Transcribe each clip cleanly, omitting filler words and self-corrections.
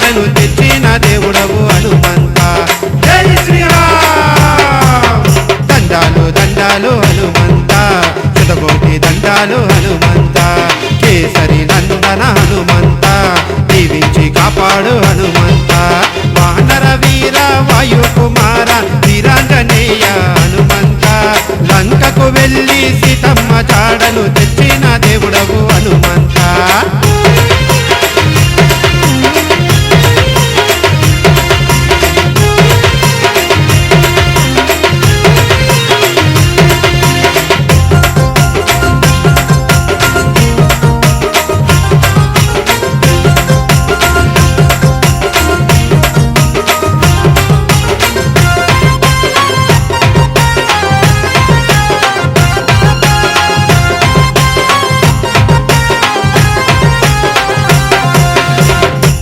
జాడను తెచ్చిన దేవుడవు హనుమంత జై శ్రీరామ్ దండాలు దండాలు హనుమంత శతకోటి దండాలు హనుమంత కేసరి నందన హనుమంత దీవించి కాపాడు హనుమంత వానర వీర వాయు కుమార వీరాంజనేయ హనుమంత లంకకు వెళ్ళి సీతమ్మ జాడను తెచ్చిన దేవుడవు హనుమంత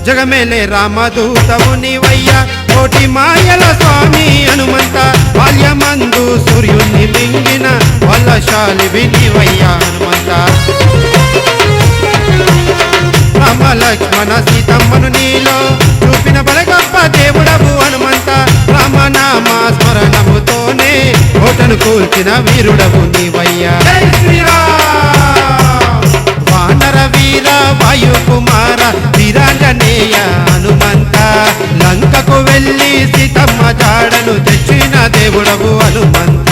జగమేలే రామదూతవు నీవయ్యా కోటి మాయల స్వామి హనుమంత బాల్యమందు సూర్యుని మింగిన వల్లశాలివి నీవయ్యా హనుమంత రామ లక్ష్మణ సీతమ్మను నీలో చూపిన బలగప్ప దేవుడవు హనుమంత రామనామ స్మరణముతోనే కోటను కూల్చిన వీరుడవు నీవయ్యా వానర వీర వాయు కుమార వీరాంజనేయ హనుమంత లంకకు వెళ్ళి సీతమ్మ జాడను తెచ్చిన దేవుడవు హనుమంత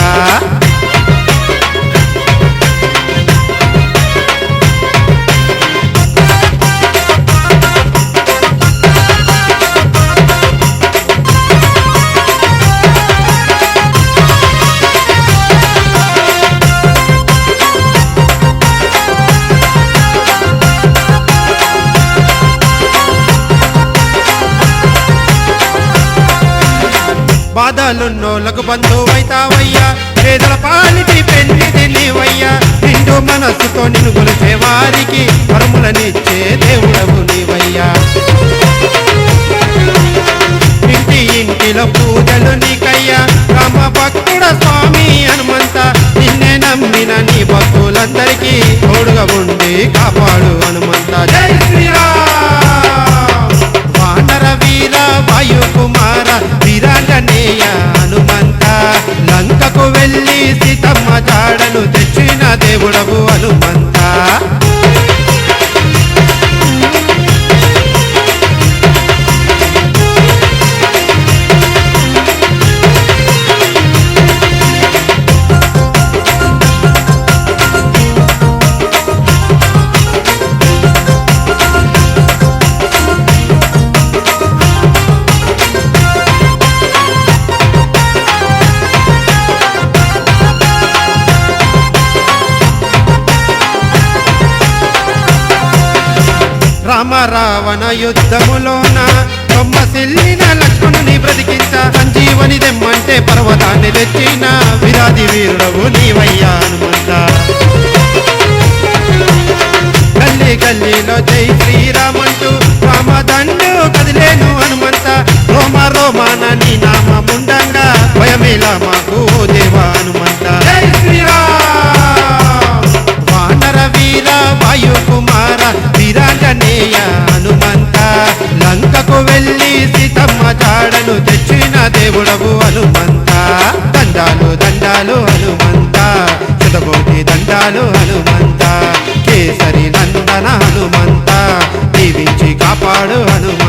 బాధలున్నోళ్ళకు బంధువైతావయ్యా పేదల పాలిటి పెళ్లిది నీవయ్యా నిండు మనస్సుతో నిన్ను కొలిచే వారికి వరములనిచ్చే దేవుడవు నీవయ్యా ఇంటి ఇంటిలో పూజలు నీకయ్యా రామ భక్తుడ స్వామి హనుమంత నిన్నే నమ్మిన నీ భక్తులందరికీ తోడుగా ఉండి కాపాడు హనుమంత జై శ్రీరామ్ వానర వీర వాయు కుమార వీరాంజనేయ హనుమంత లంకకు వెళ్ళి సీతమ్మ జాడను తెచ్చిన దేవుడవు హనుమంత రామ రావణ యుద్ధములోన కొమ్మసిల్లిన లక్ష్మణుని బ్రతికించ సంజీవని దెమ్మంటే పర్వతాన్ని తెచ్చిన విరాది వీరుడవు నీవయ్యా హనుమంత గల్లీ గల్లీలో జై శ్రీరామంటూ రామదండు కదిలేను హనుమంత రోమ రోమాన నీ నామముండంగా భయమేలా మాకు దేవా హనుమంత జై శ్రీరామ్ వానర వీర వాయు కుమార వీరాంజనేయ హనుమంత లంకకు వెళ్ళి సీతమ్మ జాడను తెచ్చిన దేవుడవు హనుమంత దండాలు దండాలు హనుమంత శతకోటి దండాలు హనుమంత కేసరి నందన హనుమంత దీవించి కాపాడు హనుమంత